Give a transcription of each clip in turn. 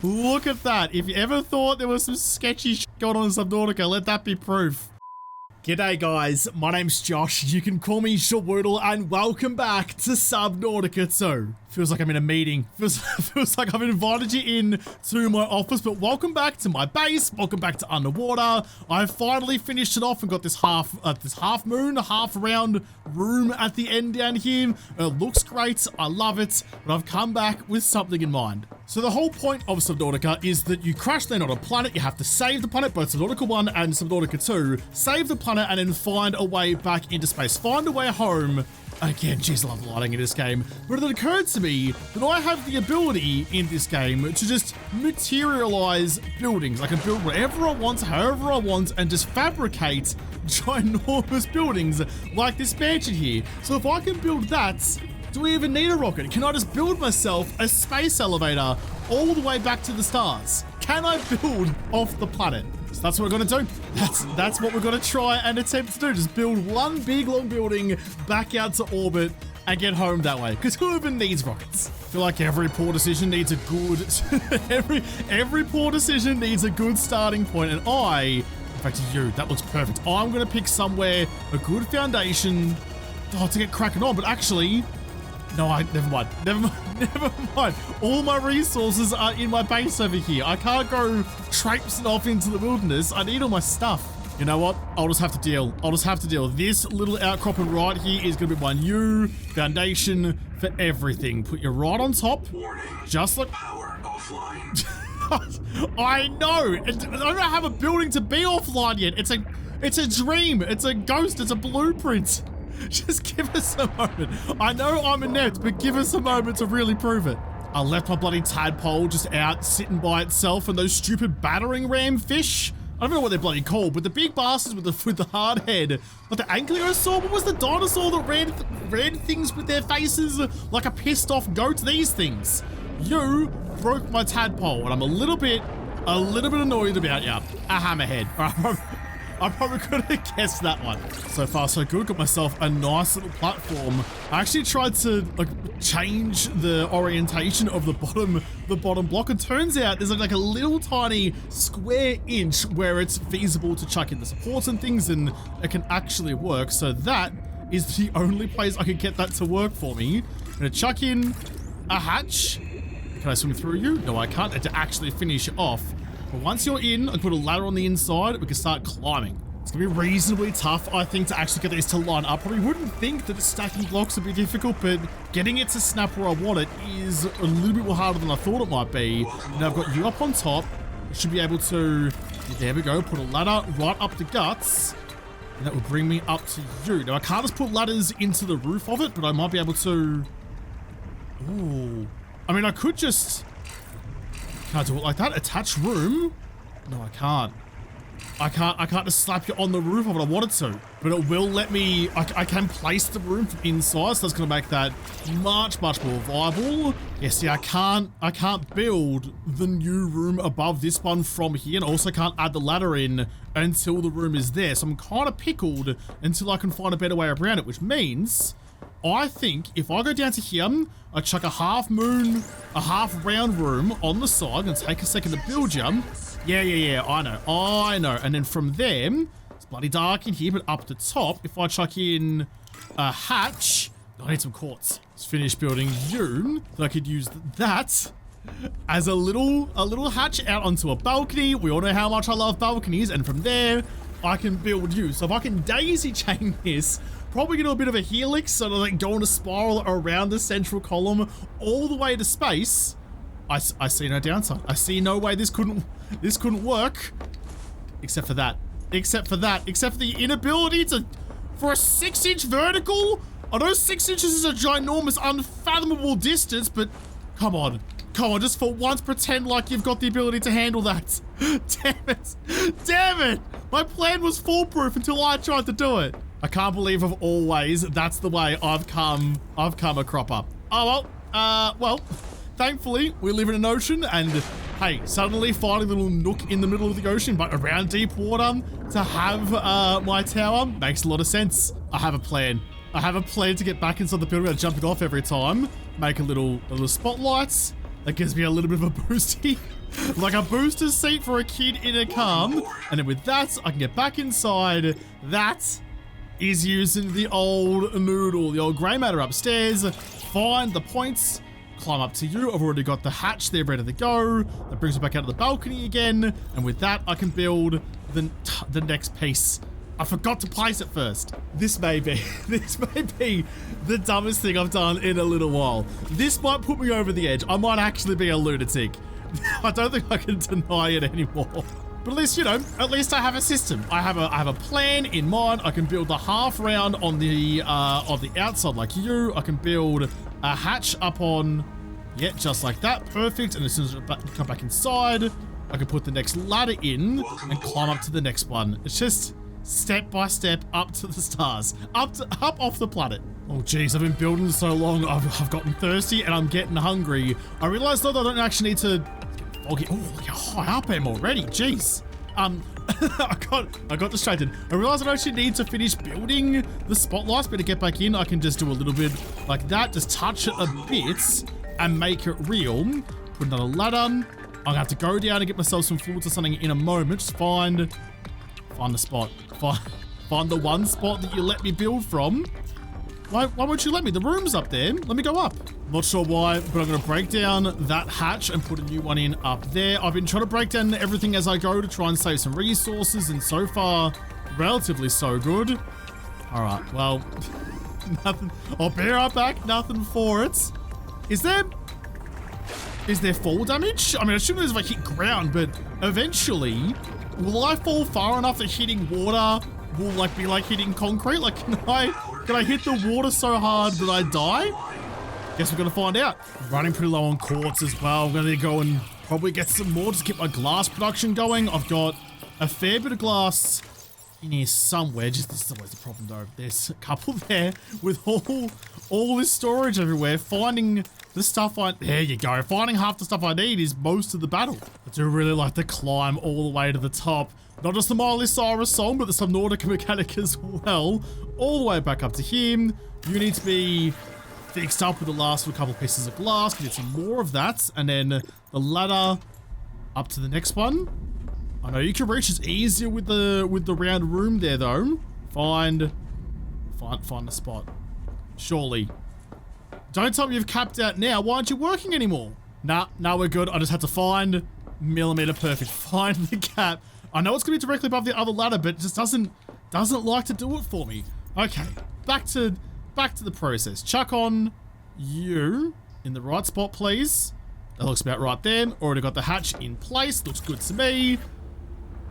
Look at that. If you ever thought there was some sketchy shit going on in Subnautica, let that be proof. G'day guys, my name's Josh, you can call me JaWoodle, and welcome back to Subnautica 2. Feels like I'm in a meeting, feels like I've invited you in to my office, but welcome back to my base, welcome back to underwater. I finally finished it off and got this half moon, half round room at the end down here. It looks great, I love it, but I've come back with something in mind. So the whole point of Subnautica is that you crash land on a planet, you have to save the planet, both Subnautica 1 and Subnautica 2, save the planet and then find a way back into space, find a way home. Again, jeez, I love lighting in this game. But it occurred to me that I have the ability in this game to just materialize buildings. I can build whatever I want, however I want, and just fabricate ginormous buildings like this mansion here. So if I can build that, do we even need a rocket? Can I just build myself a space elevator all the way back to the stars? Can I build off the planet? So that's what we're gonna do. That's what we're gonna try and attempt to do. Just build one big long building back out to orbit and get home that way. Because who even needs rockets? I feel like every poor decision needs a good every poor decision needs a good starting point. And in fact, that looks perfect. I'm gonna pick somewhere a good foundation to get cracking on. But actually, no, never mind. All my resources are in my base over here. I can't go traipsing off into the wilderness. I need all my stuff. You know what? I'll just have to deal. This little outcropping right here is going to be my new foundation for everything. Put you right on top. Warning. Just like... Power offline. I know. I don't have a building to be offline yet. It's a dream. It's a ghost. It's a blueprint. Just give us a moment. I know I'm inept, but give us a moment to really prove it. I left my bloody tadpole just out sitting by itself, and those stupid battering ram fish. I don't know what they're bloody called, but the big bastards with the hard head. Like the ankylosaur, what was the dinosaur that ran things with their faces like a pissed off goat? These things. You broke my tadpole, and I'm a little bit annoyed about you. A hammerhead. I probably could have guessed that one. So far, so good. Got myself a nice little platform. I actually tried to change the orientation of the bottom block. It turns out there's like a little tiny square inch where it's feasible to chuck in the supports and things, and it can actually work. So that is the only place I can get that to work for me. I'm gonna chuck in a hatch. Can I swim through you? No, I can't. To actually finish it off. But once you're in, I put a ladder on the inside, we can start climbing. It's gonna be reasonably tough, I think, to actually get these to line up. Probably wouldn't think that stacking blocks would be difficult, but getting it to snap where I want it is a little bit more harder than I thought it might be. Now I've got you up on top. I should be able to, there we go, put a ladder right up the guts. And that will bring me up to you. Now I can't just put ladders into the roof of it, but I might be able to, ooh. I mean, I could just, can I do it like that? Attach room? No, I can't. I can't just slap you on the roof of it. I wanted to, but it will let me, I can place the room from inside, so that's gonna make that much more viable. Yeah, see, I can't build the new room above this one from here, and also can't add the ladder in until the room is there. So I'm kind of pickled until I can find a better way around it, which means I think if I go down to here, I chuck a half moon, a half round room on the side, and take a second to build you. Yeah, I know. And then from there, it's bloody dark in here, but up the top, if I chuck in a hatch, I need some quartz. Let's finish building you, so I could use that as a little hatch out onto a balcony. We all know how much I love balconies, and from there, I can build you. So if I can daisy chain this, probably gonna do a bit of a helix, so to go in a spiral around the central column all the way to space. I see no downside. I see no way this couldn't work, except for the inability for a 6-inch vertical. I know 6 inches is a ginormous, unfathomable distance, but come on, just for once pretend like you've got the ability to handle that. Damn it! My plan was foolproof until I tried to do it. I can't believe of always that's the way I've come a cropper. Oh well, thankfully we live in an ocean, and hey, suddenly finding a little nook in the middle of the ocean but around deep water to have my tower makes a lot of sense. I have a plan. to get back inside the building without jumping off every time. Make a little spotlights, That gives me a little bit of a boosty. Like a booster seat for a kid in a calm. And then with that, I can get back inside. That is using the old noodle, the old grey matter upstairs. Find the points. Climb up to you. I've already got the hatch there ready to go. That brings me back out of the balcony again. And with that, I can build the next piece. I forgot to place it first. This may be the dumbest thing I've done in a little while. This might put me over the edge. I might actually be a lunatic. I don't think I can deny it anymore. But at least, you know, at least I have a system. I have a plan in mind. I can build the half round on the outside like you. I can build a hatch up on, yeah, just like that. Perfect. And as soon as I come back inside, I can put the next ladder in and climb up to the next one. It's just step by step up to the stars, up off the planet. Oh geez, I've been building so long. I've gotten thirsty and I'm getting hungry. I realized though that I don't actually need to. Oh, look how high up I am already. Jeez. I got distracted. I realized I don't actually need to finish building the spotlights, but to get back in, I can just do a little bit like that. Just touch it a bit and make it real. Put another ladder. I'm gonna have to go down and get myself some fluids or something in a moment. Just find the spot. Find the one spot that you let me build from. Why won't you let me? The room's up there. Let me go up. Not sure why, but I'm going to break down that hatch and put a new one in up there. I've been trying to break down everything as I go to try and save some resources, and so far, relatively so good. All right, well, nothing. I'll be right back. Nothing for it. Is there fall damage? I mean, I assume there's if I hit ground, but eventually, will I fall far enough that hitting water will like be like hitting concrete? Like, can I hit the water so hard that I die? Guess we're gonna find out. Running pretty low on quartz as well. I'm gonna go and probably get some more to keep my glass production going. I've got a fair bit of glass in here somewhere. Just this is always the problem though. There's a couple there with all this storage everywhere. Finding the stuff there you go. Finding half the stuff I need is most of the battle. I do really like to climb all the way to the top. Not just the Miley Cyrus song, but the Subnautica mechanic as well. All the way back up to him. You need to be fixed up with the last couple pieces of glass. Get some more of that. And then the ladder up to the next one. I know you can reach it easier with the round room there though. Find the spot. Surely. Don't tell me you've capped out now. Why aren't you working anymore? Nah, we're good. I just had to find millimeter perfect. Find the cap. I know it's going to be directly above the other ladder, but it just doesn't like to do it for me. Okay, back to the process. Chuck on you in the right spot, please. That looks about right there. Already got the hatch in place. Looks good to me.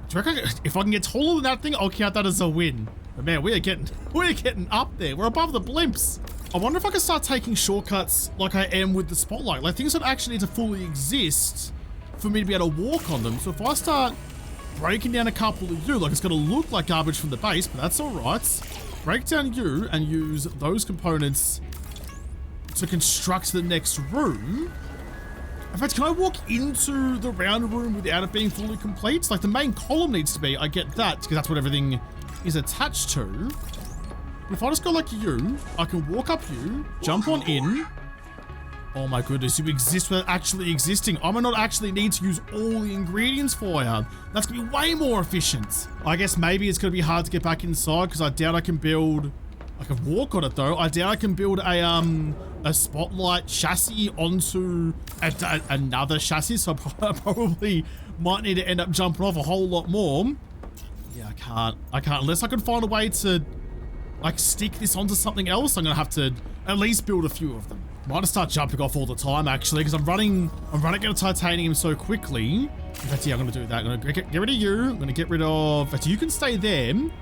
Do you reckon if I can get taller than that thing, I'll count that as a win. But man, we're getting up there. We're above the blimps. I wonder if I can start taking shortcuts like I am with the spotlight. Like things that actually need to fully exist for me to be able to walk on them. So if I start breaking down a couple of you, like it's going to look like garbage from the base, but that's all right. Break down you and use those components to construct the next room. In fact, can I walk into the round room without it being fully complete? Like the main column needs to be, I get that, because that's what everything is attached to. If I just go like you, I can walk up you, jump on in. Oh my goodness, you exist without actually existing. I might not actually need to use all the ingredients for you. That's gonna be way more efficient. I guess maybe it's gonna be hard to get back inside because I doubt I can build, I can walk on it though. I doubt I can build a spotlight chassis onto another chassis. So I probably might need to end up jumping off a whole lot more. Yeah, I can't unless I can find a way to like stick this onto something else. I'm gonna have to at least build a few of them. Might just start jumping off all the time actually, because I'm running out of titanium so quickly. In fact, yeah, I'm gonna do that. I'm gonna get rid of you. I'm gonna get rid of, but you can stay there. And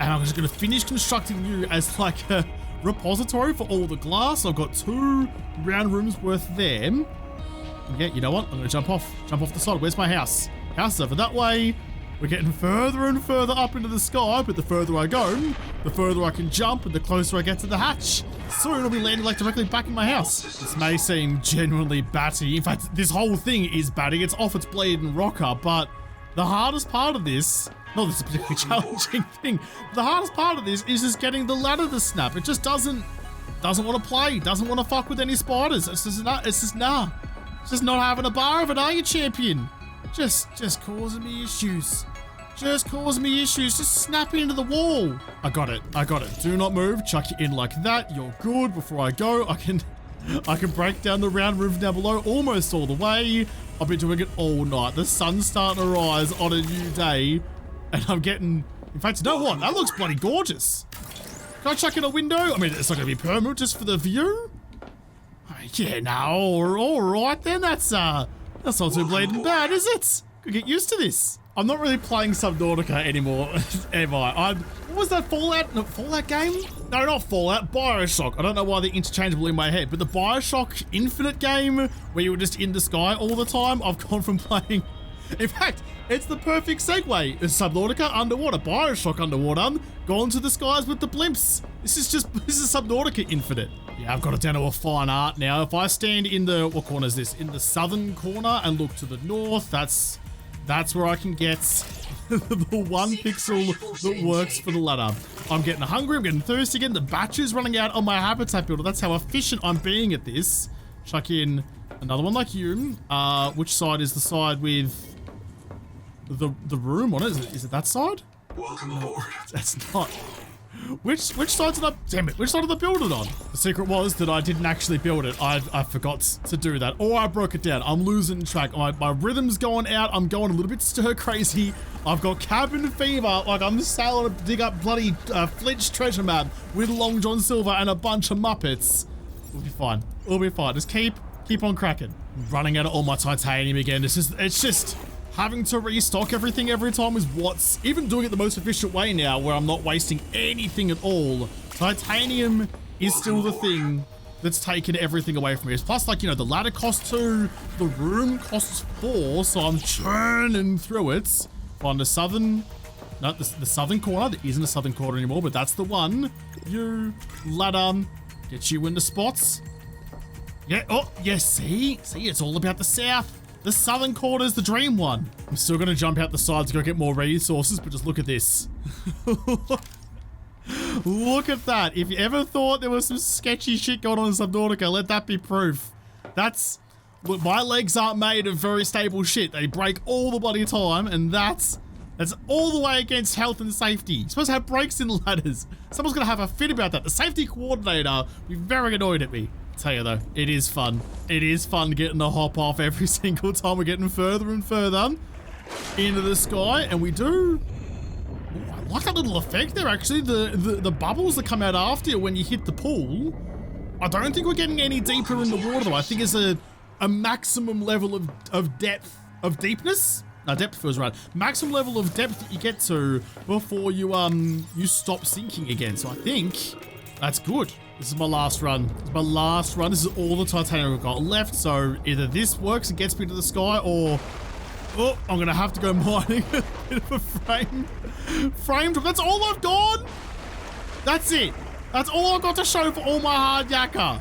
I'm just gonna finish constructing you as like a repository for all the glass. I've got 2 round rooms worth there. And yeah, you know what? I'm gonna jump off the side. Where's my house? House is over that way. We're getting further and further up into the sky, but the further I go, the further I can jump and the closer I get to the hatch. Soon I'll be landing like directly back in my house. This may seem genuinely batty. In fact, this whole thing is batty. It's off its blade and rocker, but the hardest part of this, not this is a particularly challenging thing, the hardest part of this is just getting the ladder to snap. It just doesn't want to play, doesn't want to fuck with any spiders. It's just nah. Just not having a bar of it, are you, champion? Just causing me issues. Just causing me issues. Just snapping into the wall. I got it. I got it. Do not move. Chuck it in like that. You're good. Before I go, I can break down the round roof down below almost all the way. I've been doing it all night. The sun's starting to rise on a new day. And I'm getting... In fact, you know what? That looks bloody gorgeous. Can I chuck in a window? I mean, it's not going to be permanent just for the view. Yeah, no, all right then. That's not too bleeding bad, is it? Could get used to this. I'm not really playing Subnautica anymore, am I? What was that Fallout? No, Fallout game? No, not Fallout. BioShock. I don't know why they're interchangeable in my head, but the BioShock Infinite game where you were just in the sky all the time. I've gone from playing. In fact, it's the perfect segue. It's Subnautica underwater, BioShock underwater, gone to the skies with the blimps. This is Subnautica Infinite. Yeah, I've got it down to a fine art now. If I stand in the, what corner is this? In the southern corner and look to the north, that's where I can get the one pixel that works for the ladder. I'm getting hungry, I'm getting thirsty again. The battery's running out on my habitat builder. That's how efficient I'm being at this. Chuck in another one like you. Which side is the side with the room on it? Is it that side? Welcome aboard. That's not. Which side did I, damn it, which side did I build it on? The secret was that I didn't actually build it. I forgot to do that. Or I broke it down. I'm losing track. My rhythm's going out. I'm going a little bit stir crazy. I've got cabin fever. Like I'm sailing to dig up bloody Flint's treasure map with Long John Silver and a bunch of Muppets. We'll be fine. We'll be fine. Just keep on cracking. I'm running out of all my titanium again. It's just having to restock everything every time is what's even doing it the most efficient way now, where I'm not wasting anything at all. Titanium is still the thing that's taken everything away from me. Plus, like, you know, the ladder costs 2, the room costs 4, so I'm churning through it. Find the southern, no, the southern corner. There isn't a southern corner anymore, but that's the one. You, ladder, get you into spots. Yeah, oh, yeah, see, it's all about the south. The southern corner's the dream one. I'm still gonna jump out the side to go get more resources, but just look at this. Look at that. If you ever thought there was some sketchy shit going on in Subnautica, let that be proof. Look, my legs aren't made of very stable shit. They break all the bloody time, and that's all the way against health and safety. You're supposed to have brakes in ladders. Someone's gonna have a fit about that. The safety coordinator will be very annoyed at me. Tell you though, it is fun. It is fun getting the hop off every single time we're getting further and further into the sky, and we do. Ooh, I like that little effect there actually. The bubbles that come out after you when you hit the pool. I don't think we're getting any deeper in the water though. I think it's a maximum level of depth, of deepness. No, depth feels right. Maximum level of depth that you get to before you stop sinking again. So I think that's good. This is my last run. This is my last run. This is all the titanium I've got left. So either this works and gets me to the sky, or I'm gonna have to go mining a bit of a frame drop. That's all I've got. That's it. That's all I've got to show for all my hard yakka.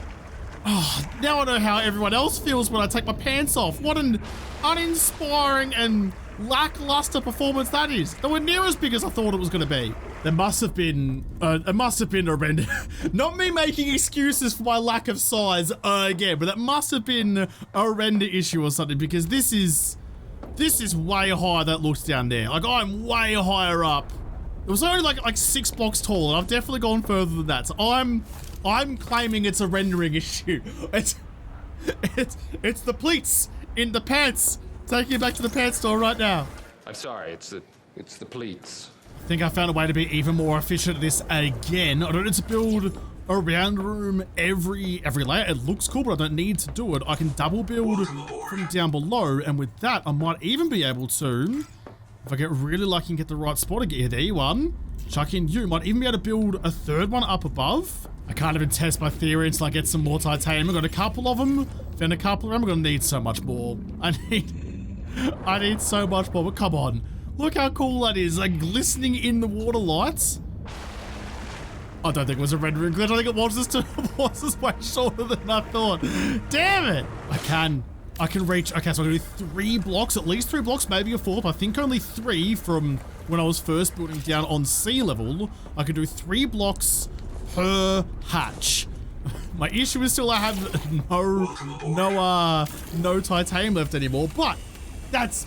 Oh, now I know how everyone else feels when I take my pants off. What an uninspiring and lackluster performance that is. Nowhere near as big as I thought it was going to be. There must have been a render. Not me making excuses for my lack of size again, but that must have been a render issue or something, because this is way higher than it looks down there. Like I'm way higher up. It was only like 6 blocks tall, and I've definitely gone further than that. So I'm claiming it's a rendering issue. It's the pleats in the pants. Taking it back to the pants store right now. I'm sorry, it's the pleats. I think I found a way to be even more efficient at this again. I don't need to build a round room every layer. It looks cool, but I don't need to do it. I can double build from down below, and with that, I might even be able to, if I get really lucky and get the right spot again. Yeah, there you one. Chuck in you. Might even be able to build a third one up above. I can't even test my theory until I get some more titanium. I've got a couple of them. Found a couple of them. I'm gonna need so much more. I need so much more, but come on. Look how cool that is, like glistening in the water lights. I don't think it was a rendering glitch. I think it was way shorter than I thought. Damn it! I can reach, okay, so I'm gonna do 3 blocks, at least 3 blocks, maybe a 4th. I think only 3 from when I was first building down on sea level. I can do 3 blocks per hatch. My issue is still I have no titanium left anymore, but that's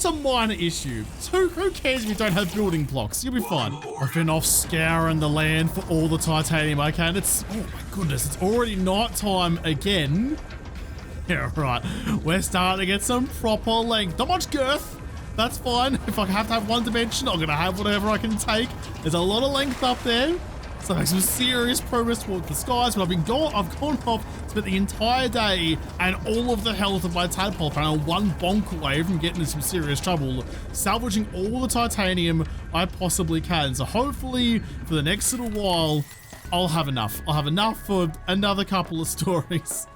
a minor issue. So who cares if you don't have building blocks? You'll be fine. I've been off scouring the land for all the titanium I can. It's, oh my goodness, it's already night time again. Yeah, right. We're starting to get some proper length. Not much girth. That's fine. If I have to have one dimension, I'm gonna have whatever I can take. There's a lot of length up there. So I make some serious progress towards the skies, but I've gone off, spent the entire day and all of the health of my tadpole panel one bonk away from getting into some serious trouble, salvaging all the titanium I possibly can. So hopefully for the next little while, I'll have enough. I'll have enough for another couple of stories.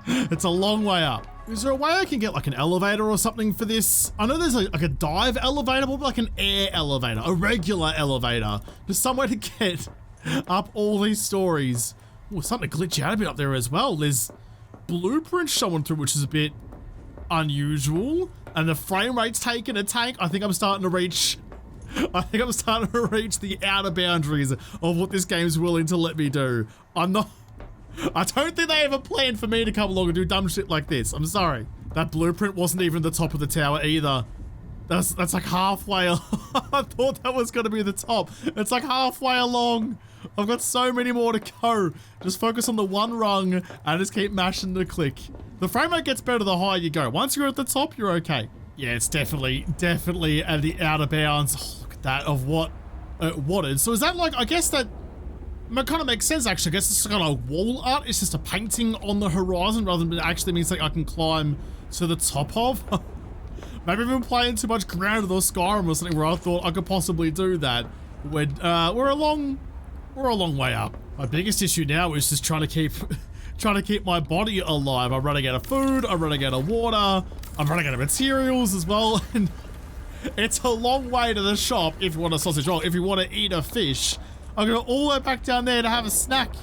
It's a long way up. Is there a way I can get like an elevator or something for this? I know there's like a dive elevator, but like an air elevator, a regular elevator. Just somewhere to get up all these stories. Oh, something to glitch out a bit up there as well. There's blueprints showing through, which is a bit unusual. And the frame rate's taking a tank. I think I'm starting to reach the outer boundaries of what this game's willing to let me do. I don't think they ever planned for me to come along and do dumb shit like this. I'm sorry. That blueprint wasn't even the top of the tower either. That's like halfway. I thought that was going to be the top. It's like halfway along. I've got so many more to go. Just focus on the one rung and just keep mashing the click. The frame rate gets better the higher you go. Once you're at the top, you're okay. Yeah, it's definitely at the outer bounds. Oh, look at that of what is. So is that like, I guess that kind of makes sense actually. I guess it's kind of wall art. It's just a painting on the horizon rather than it actually means like I can climb to the top of. Maybe I've been playing too much Grounded or Skyrim or something where I thought I could possibly do that. We're a long way up. My biggest issue now is just trying to keep my body alive. I'm running out of food, I'm running out of water, I'm running out of materials as well. And it's a long way to the shop if you want a sausage roll. If you want to eat a fish, I go all the way back down there to have a snack.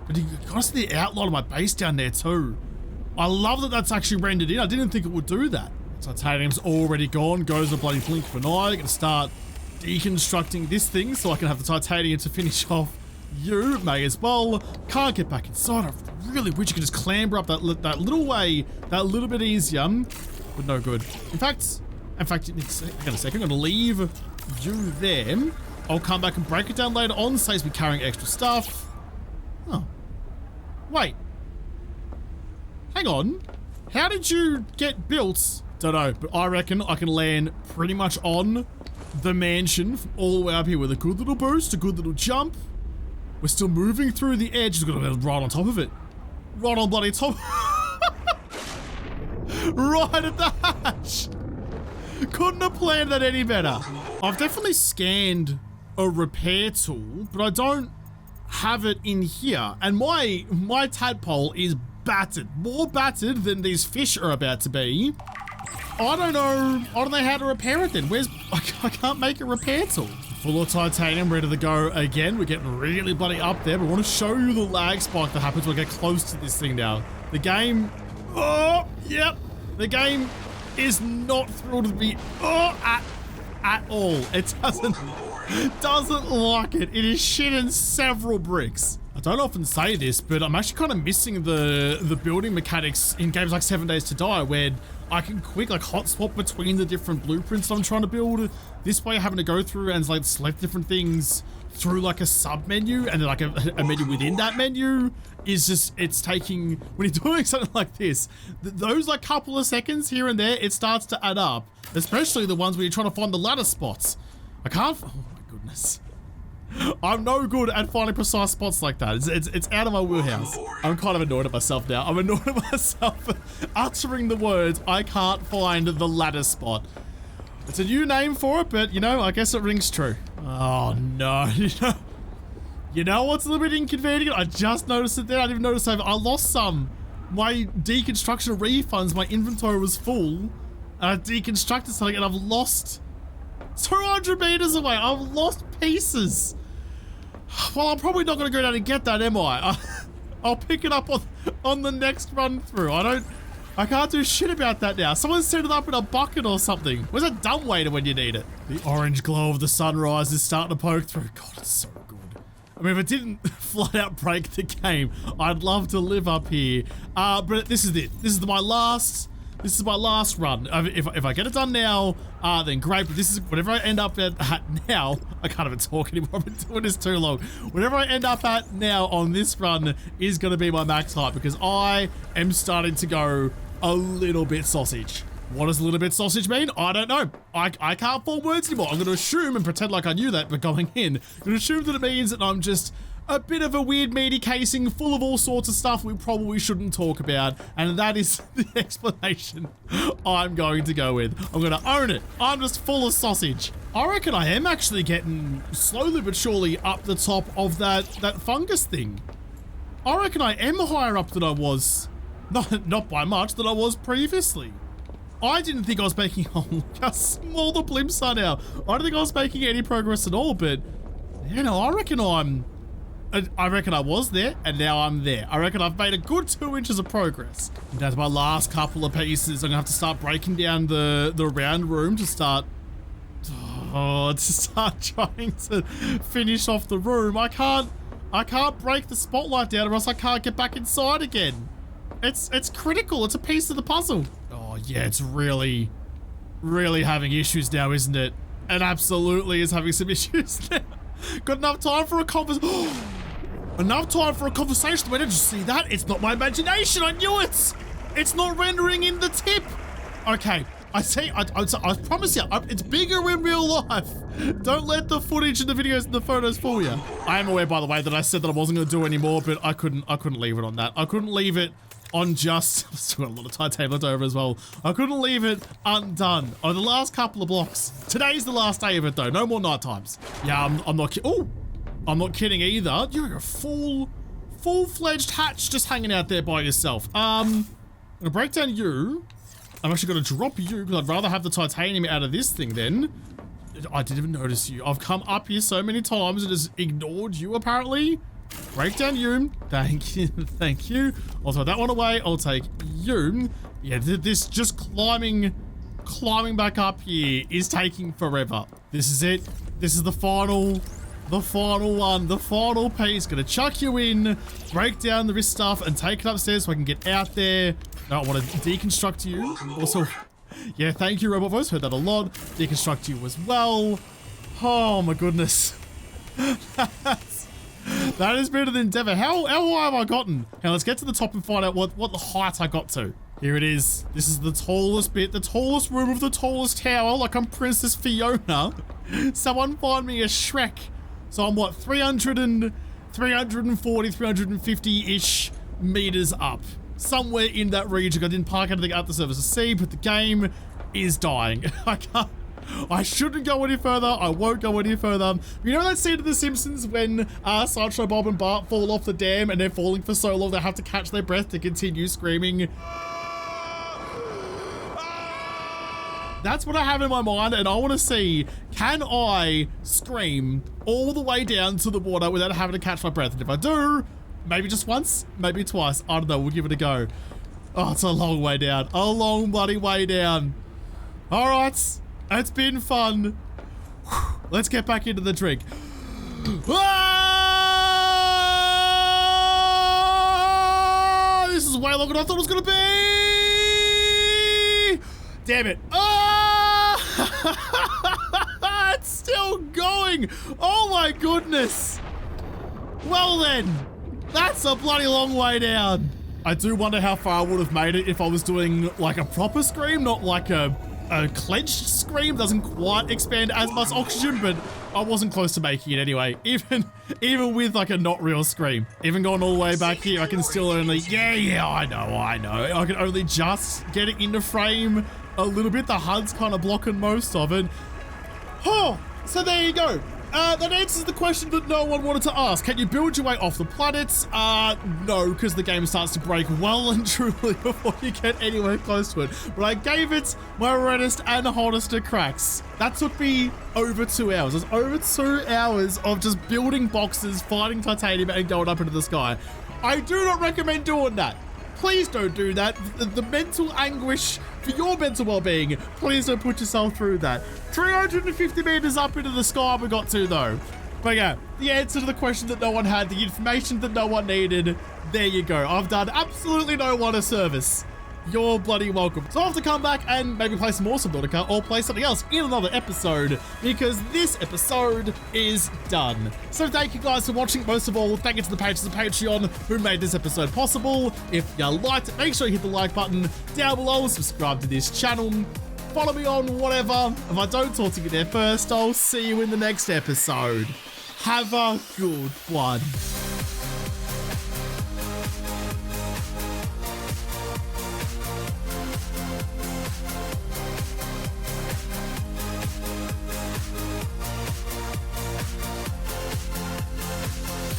But you gotta see the outline of my base down there too. I love that that's actually rendered in. I didn't think it would do that. Titanium's already gone, goes the bloody blink of an eye. I'm gonna start deconstructing this thing so I can have the titanium to finish off you. May as well. Can't get back inside. I really wish you could just clamber up that little way, that little bit easier, but no good. In fact, hang on a second. I'm gonna leave you there. I'll come back and break it down later on, saves me carrying extra stuff. Oh. Wait. Hang on. How did you get built? Don't know, but I reckon I can land pretty much on the mansion from all the way up here with a good little boost, a good little jump. We're still moving through the edge. Just gotta be right on top of it. Right on bloody top. Right at the hatch. Couldn't have planned that any better. I've definitely scanned a repair tool, but I don't have it in here. And my tadpole is battered. More battered than these fish are about to be. I don't know how to repair it then. I can't make a repair tool. Full of titanium, ready to go again. We're getting really bloody up there, but I want to show you the lag spike that happens when I get close to this thing now. The game, oh, yep. The game is not thrilled with me at all. It doesn't like it. It is shitting several bricks. I don't often say this, but I'm actually kind of missing the building mechanics in games like 7 Days to Die, where I can quick like hot swap between the different blueprints I'm trying to build. This way, having to go through and like select different things through like a sub menu and then like a menu within that menu is just, it's taking, when you're doing something like this, those like couple of seconds here and there, it starts to add up, especially the ones where you're trying to find the ladder spots. I can't, oh my goodness. I'm no good at finding precise spots like that. It's out of my wheelhouse. I'm kind of annoyed at myself now. I'm annoyed at myself for uttering the words, I can't find the ladder spot. It's a new name for it, but you know, I guess it rings true. Oh no, you know what's a little bit inconvenient? I just noticed it there. I didn't even notice I lost some. My deconstruction refunds, my inventory was full, and I deconstructed something and I've lost 200 meters away. I've lost pieces. Well, I'm probably not going to go down and get that, am I? I'll pick it up on the next run through. I can't do shit about that now. Someone set it up in a bucket or something. Where's a dumbwaiter when you need it? The orange glow of the sunrise is starting to poke through. God, it's so good. I mean, if it didn't flat out break the game, I'd love to live up here. But this is it. This is my last run. If I get it done now, then great. But this is whatever I end up at now. I can't even talk anymore. I've been doing this too long. Whatever I end up at now on this run is going to be my max height, because I am starting to go a little bit sausage. What does a little bit sausage mean? I don't know. I can't form words anymore. I'm going to assume and pretend like I knew that, but going in, I'm going to assume that it means that I'm just a bit of a weird meaty casing full of all sorts of stuff we probably shouldn't talk about. And that is the explanation I'm going to go with. I'm going to own it. I'm just full of sausage. I reckon I am actually getting slowly but surely up the top of that fungus thing. I reckon I am higher up than I was. Not by much, than I was previously. I didn't think I was making, oh, look how small the blimps are now. I don't think I was making any progress at all, but, you know, I reckon I was there, and now I'm there. I reckon I've made a good 2 inches of progress. And that's my last couple of pieces. I'm gonna have to start breaking down the round room to start trying to finish off the room. I can't break the spotlight down, or else I can't get back inside again. It's critical. It's a piece of the puzzle. Oh yeah, it's really having issues now, isn't it? It absolutely is having some issues now. Got enough time for a conversation. Enough time for a conversation. Where did you see that? It's not my imagination. I knew it. It's not rendering in the tip. Okay, I see. I promise you, it's bigger in real life. Don't let the footage and the videos and the photos fool you. I am aware, by the way, that I said that I wasn't going to do any more, but I couldn't leave it on that. I couldn't leave it on just, I've still got a lot of titanium left over as well. I couldn't leave it undone on the last couple of blocks. Today's the last day of it though, no more night times. Yeah, I'm not I'm not kidding either. You're a full-fledged hatch just hanging out there by yourself. I'm gonna break down you. I'm actually gonna drop you because I'd rather have the titanium out of this thing then. I didn't even notice you. I've come up here so many times and just ignored you apparently. Break down you. Thank you. Thank you. I'll throw that one away. I'll take you. Yeah, this just climbing back up here is taking forever. This is it. This is the final one. The final piece. Gonna chuck you in, break down this stuff, and take it upstairs so I can get out there. No, I want to deconstruct you. Also, yeah, thank you, Robot Voice. Heard that a lot. Deconstruct you as well. Oh my goodness. That is better than Endeavor. How high have I gotten? Now let's get to the top and find out what the height I got to. Here it is. This is the tallest bit, the tallest room of the tallest tower, like I'm Princess Fiona. Someone find me a Shrek. So I'm what, 340, 350-ish meters up. Somewhere in that region. I didn't park anything at the surface of the sea, but the game is dying. I shouldn't go any further. I won't go any further. You know that scene of The Simpsons when Sideshow Bob and Bart fall off the dam and they're falling for so long they have to catch their breath to continue screaming? That's what I have in my mind, and I want to see, can I scream all the way down to the water without having to catch my breath? And if I do, maybe just once, maybe twice. I don't know. We'll give it a go. Oh, it's a long way down. A long bloody way down. All right. It's been fun. Let's get back into the drink. Ah! This is way longer than I thought it was going to be. Damn it. Ah! It's still going. Oh my goodness. Well then, that's a bloody long way down. I do wonder how far I would have made it if I was doing like a proper scream, not like a clenched scream. Doesn't quite expand as much oxygen, but I wasn't close to making it anyway. Even with like a not real scream. Even going all the way back here, I can still only, yeah, I know. I can only just get it into frame a little bit. The HUD's kind of blocking most of it. Oh, so there you go. That answers the question that no one wanted to ask. Can you build your way off the planets? No, because the game starts to break well and truly before you get anywhere close to it. But I gave it my reddest and hottest of cracks. That took me over 2 hours. It was over 2 hours of just building boxes, fighting titanium, and going up into the sky. I do not recommend doing that. Please don't do that. The mental anguish for your mental well-being, please don't put yourself through that. 350 meters up into the sky we got to though. But yeah, the answer to the question that no one had, the information that no one needed, there you go. I've done absolutely no one a service. You're bloody welcome. So I'll have to come back and maybe play some more Subnautica or play something else in another episode because this episode is done. So thank you guys for watching. Most of all, thank you to the patrons of Patreon who made this episode possible. If you liked it, make sure you hit the like button down below, subscribe to this channel, follow me on whatever. If I don't talk to you there first, I'll see you in the next episode. Have a good one.